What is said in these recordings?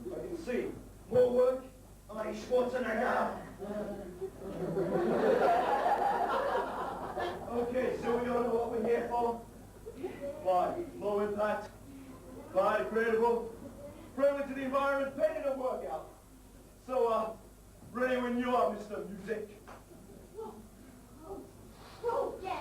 I can see. More work, Arnie Schwarzenegger. Okay, so we all know what we're here for. Why? Low impact, biodegradable, friendly to the environment, painted a workout. So, ready when you are, Mr. Music. Yes.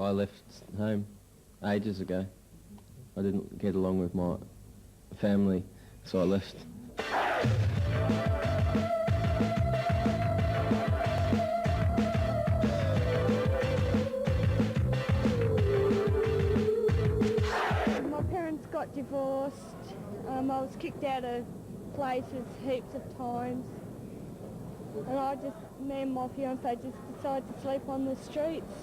I left home ages ago. I didn't get along with my family, so I left. My parents got divorced. I was kicked out of places heaps of times. And me and my fiance just decided to sleep on the streets.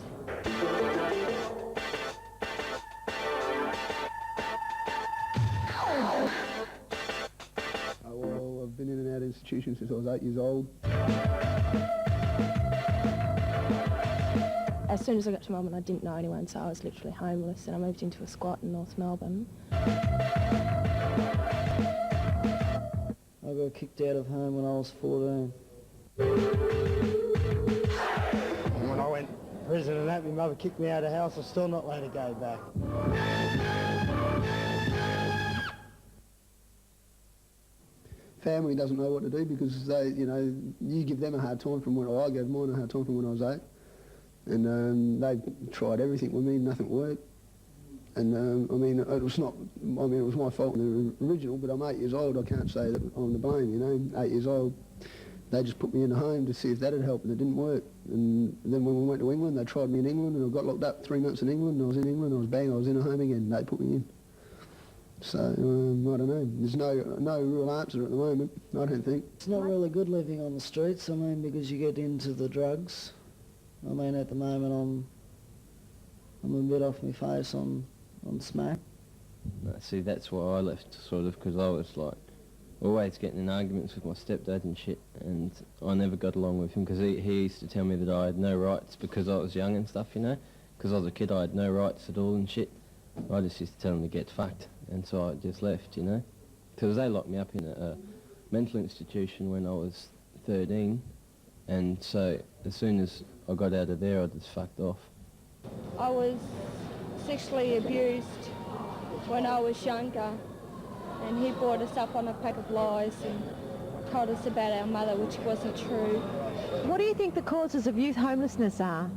Well, I've been in and out of institutions since I was 8 years old. As soon as I got to Melbourne, I didn't know anyone, so I was literally homeless, and I moved into a squat in North Melbourne. I got kicked out of home when I was 14. When I went to prison and that, my mother kicked me out of the house. I'm still not allowed to go back. Family doesn't know what to do because they, you give them a hard time from when I gave mine a hard time from when I was 8. And they tried everything with me, nothing worked. And it was my fault in the original, but I'm 8 years old, I can't say that I'm to blame, 8 years old. They just put me in the home to see if that'd help, and it didn't work. And then when we went to England, they tried me in England, and I got locked up 3 months in England, and I was in England, I was in a home again, they put me in. So, I don't know, there's no real answer at the moment, I don't think. It's not really good living on the streets, because you get into the drugs. At the moment I'm a bit off my face on smack. See, that's why I left, sort of, because I was like always getting in arguments with my stepdad and shit, and I never got along with him because he used to tell me that I had no rights because I was young and stuff, because I was a kid, I had no rights at all and shit. I just used to tell him to get fucked, and so I just left, because they locked me up in a mental institution when I was 13, and so as soon as I got out of there, I just fucked off. I was sexually abused when I was younger, and he brought us up on a pack of lies and told us about our mother, which wasn't true. What do you think the causes of youth homelessness are?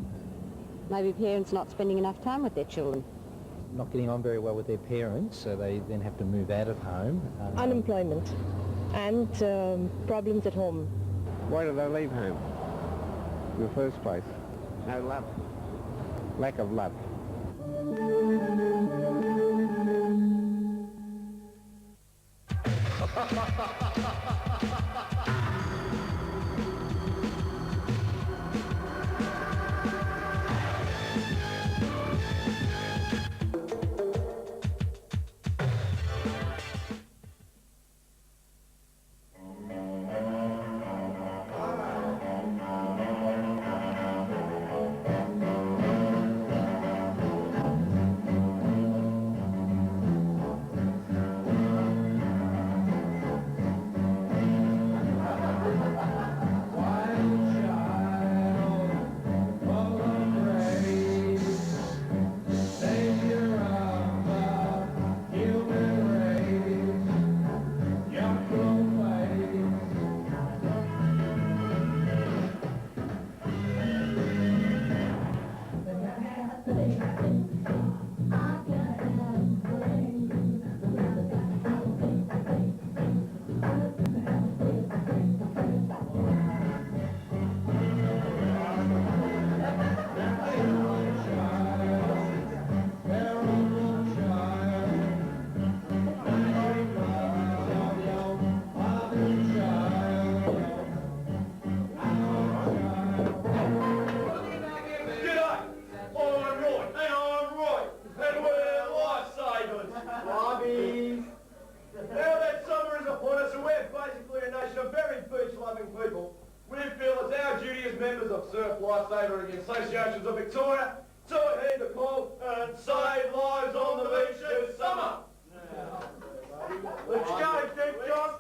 Maybe parents not spending enough time with their children. Not getting on very well with their parents, so they then have to move out of home. Unemployment and problems at home. Why do they leave home in the first place? No love. Lack of love. you members of Surf Lifesaver and the Associations of Victoria to heed the call and save lives on the beach this summer. Let's go, Chief John.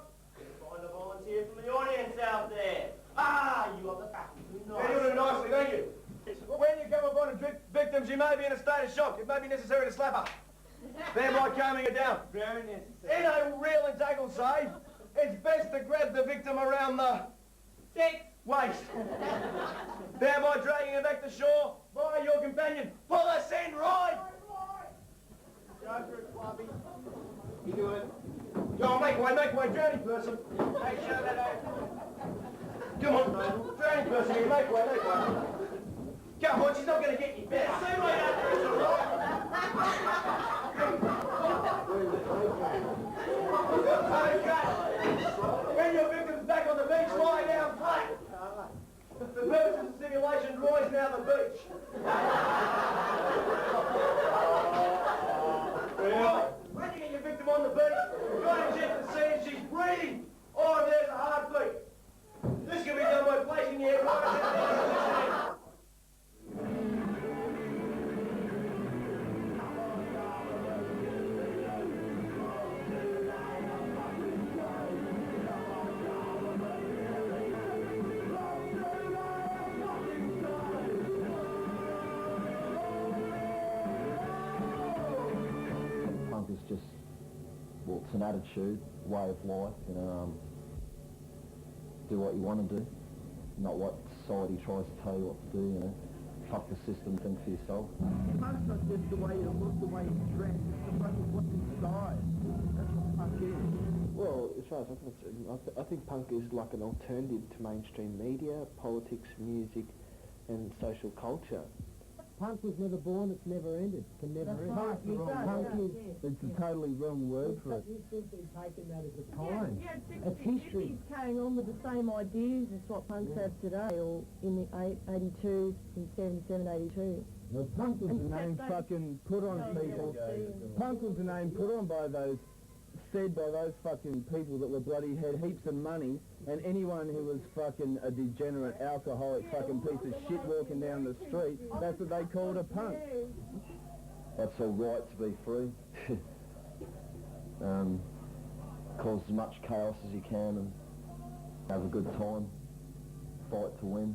Find a volunteer from the audience out there. Ah, you got the back. Yeah, you're doing nicely, thank you. When you come upon victims, you may be in a state of shock. It may be necessary to slap her, thereby calming her down. Very necessary. In a reel and tackle say, it's best to grab the victim around the waist, thereby dragging her back to shore via your companion for the send ride. Go for it, Clubby. You do it. Go on, make way, drowning person. Hey, show that out. Come on, drowning person here, make way. Come on, she's not going to get you better. See right out there, it's all right. When your victim's back on the beach, lie down flat. The purpose of the simulation draws now the beach. When you get your victim on the beach, try and check to see if she's breathing or if there's a heartbeat. This can be done by placing the air right in the position. Punk is just, well, it's an attitude, way of life, you know, do what you want to do, not what society tries to tell you what to do, you know. Fuck the system, think for yourself. Punk's not just the way you look, the way you dress, it's the fucking what's inside. That's what punk is. Well, as far as I'm concerned, I think punk is like an alternative to mainstream media, politics, music and social culture. Punk was never born, it's never ended. Can never end. Punk's the wrong Punk is, it's a totally wrong word for it. You've simply taken that as a time. It's history. He's carrying on with the same ideas as what punks have today, or in the 82, in 77, 82. Well, punk was the name fucking put on people. Punk was the name put on by those, said by those fucking people that were bloody had heaps of money, and anyone who was fucking a degenerate, alcoholic fucking piece of shit walking down the street, that's what they called a punk. That's all right to be free. Cause as much chaos as you can and have a good time, fight to win.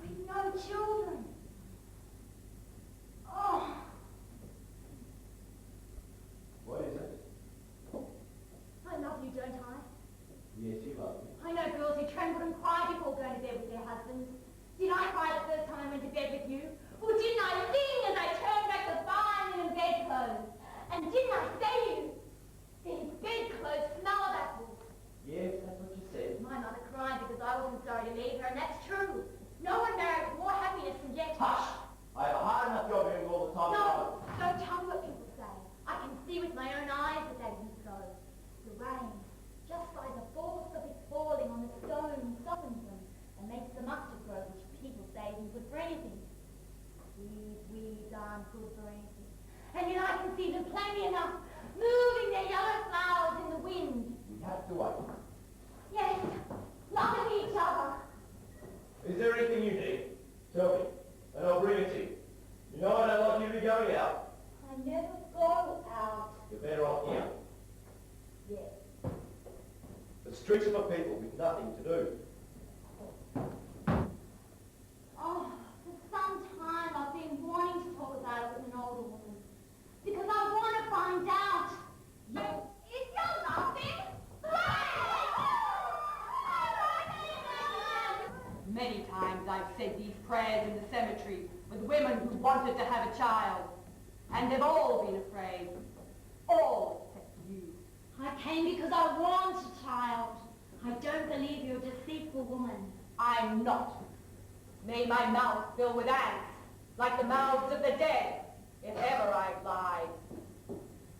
With no children. Oh. What is it? I love you, don't I? Yes, you love me. I know girls who trembled and cried before going to bed with their husbands. Did I cry the first time I went to bed with you? Or didn't I sing as I turned back the fine linen bedclothes? And didn't I say to you, these bedclothes smell of apples? Yes, that's what you said. My mother cried because I wasn't sorry to leave her, and that's true. No one married with more happiness than yet. Hush! I have a hard enough job here all the time. No, don't tell me what people say. I can see with my own eyes that they didn't so. The rain, just by the force of it falling on the stones, softens them and makes the mustard grow, which people say isn't good for anything. These weeds aren't good for anything. And yet I can see them plainly enough, moving their yellow flowers in the wind. We have to wait. Yes, look at each other. Is there anything you need? Tell me, and I'll bring it to you. You know I don't like you to be going out. I never go out. You're better off here. Yes. The streets are for people with nothing to do. Oh, for some time I've been wanting to talk about it with an older woman. Because I want to find out. Is your laughing? Many times I've said these prayers in the cemetery with women who wanted to have a child. And they've all been afraid. All except you. I came because I want a child. I don't believe you're a deceitful woman. I'm not. May my mouth fill with ants, like the mouths of the dead, if ever I've lied.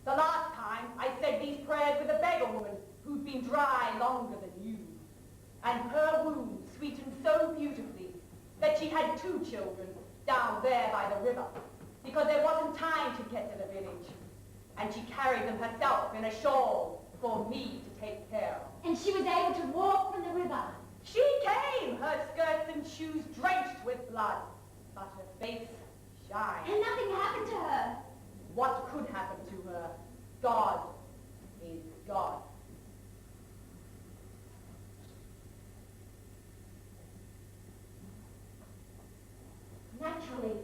The last time I said these prayers with a beggar woman who'd been dry longer than you, and her wounds sweetened so beautifully that she had 2 children down there by the river, because there wasn't time to get to the village, and she carried them herself in a shawl for me to take care of. And she was able to walk from the river. She came, her skirts and shoes drenched with blood, but her face shined. And nothing happened to her. What could happen to her? God is God. Naturally,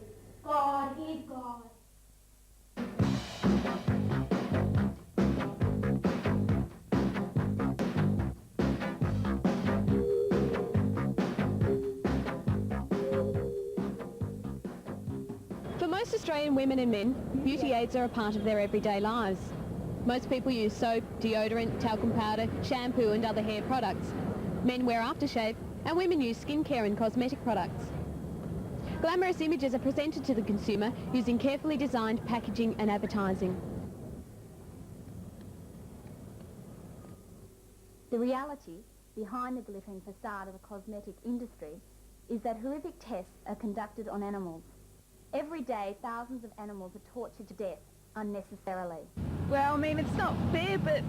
God is God. For most Australian women and men, beauty aids are a part of their everyday lives. Most people use soap, deodorant, talcum powder, shampoo and other hair products. Men wear aftershave and women use skincare and cosmetic products. Glamorous images are presented to the consumer using carefully designed packaging and advertising. The reality behind the glittering facade of a cosmetic industry is that horrific tests are conducted on animals. Every day, thousands of animals are tortured to death unnecessarily. Well, I mean, it's not fair, but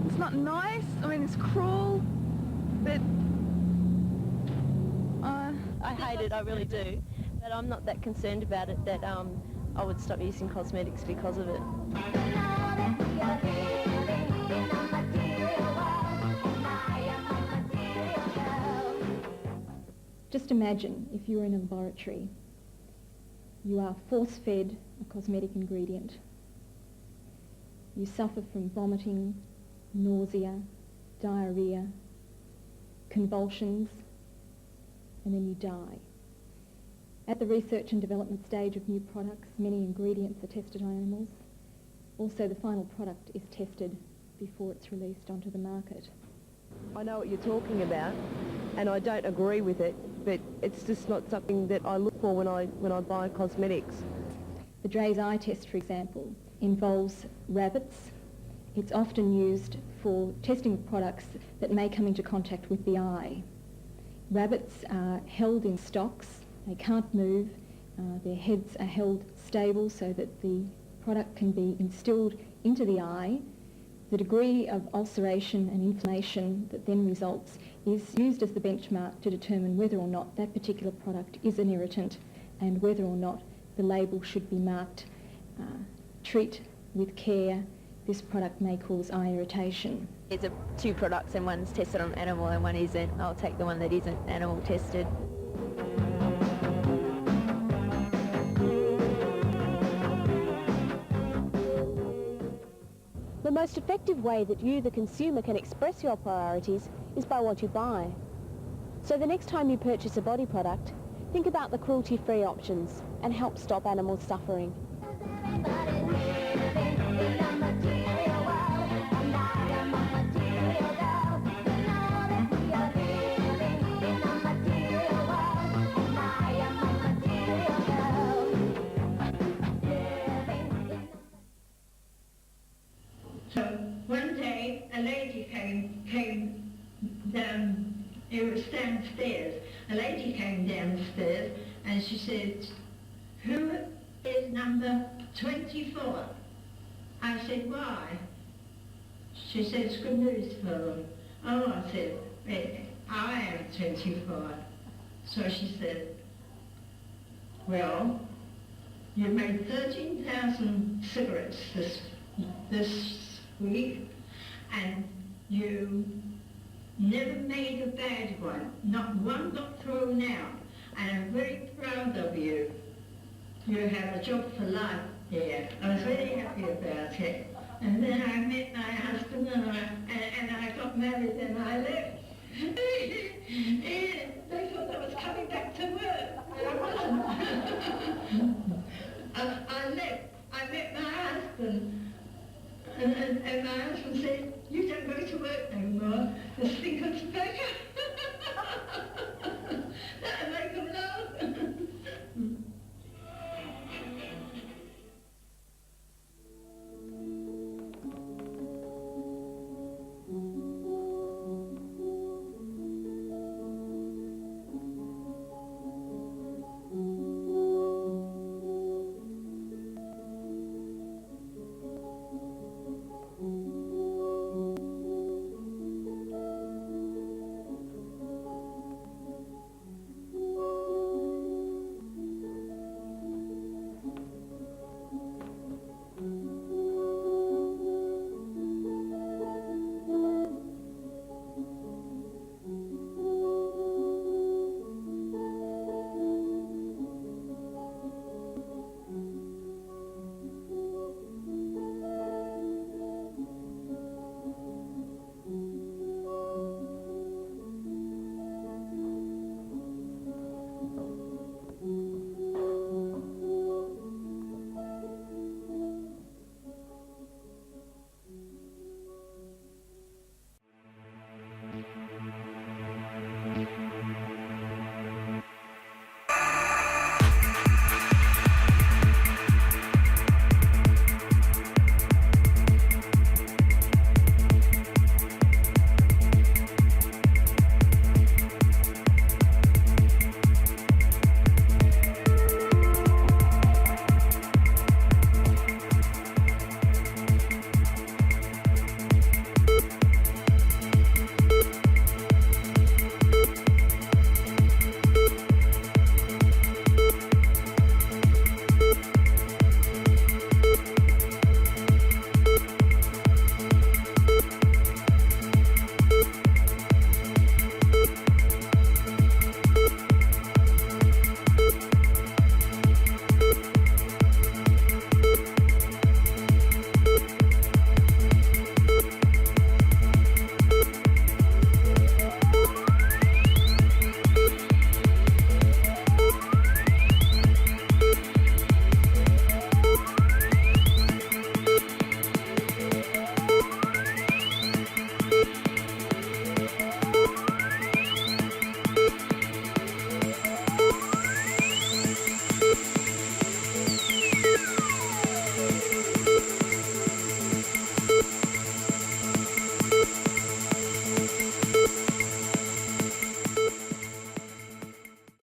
it's not nice. I mean, it's cruel, but I hate it, I really do. But I'm not that concerned about it that I would stop using cosmetics because of it. Just imagine if you're in a laboratory, you are force-fed a cosmetic ingredient. You suffer from vomiting, nausea, diarrhea, convulsions, and then you die. At the research and development stage of new products, many ingredients are tested on animals. Also, the final product is tested before it's released onto the market. I know what you're talking about, and I don't agree with it, but it's just not something that I look for when I buy cosmetics. The Dre's eye test, for example, involves rabbits. It's often used for testing of products that may come into contact with the eye. Rabbits are held in stocks, they can't move, their heads are held stable so that the product can be instilled into the eye. The degree of ulceration and inflammation that then results is used as the benchmark to determine whether or not that particular product is an irritant and whether or not the label should be marked, treat with care, this product may cause eye irritation. There's 2 products and one's tested on animal and one isn't. I'll take the one that isn't animal tested. The most effective way that you, the consumer, can express your priorities is by what you buy. So the next time you purchase a body product, think about the cruelty-free options and help stop animal suffering. So one day a lady came down, it was downstairs, a lady came downstairs and she said, "Who is number 24? I said, "Why?" She said, "It's good news for them." Oh, I said, "I am 24. So she said, "Well, you made 13,000 cigarettes this week, and you never made a bad one. Not one got through now, and I'm very proud of you. You have a job for life here." I was very happy about it. And then I met my husband and I got married and I left.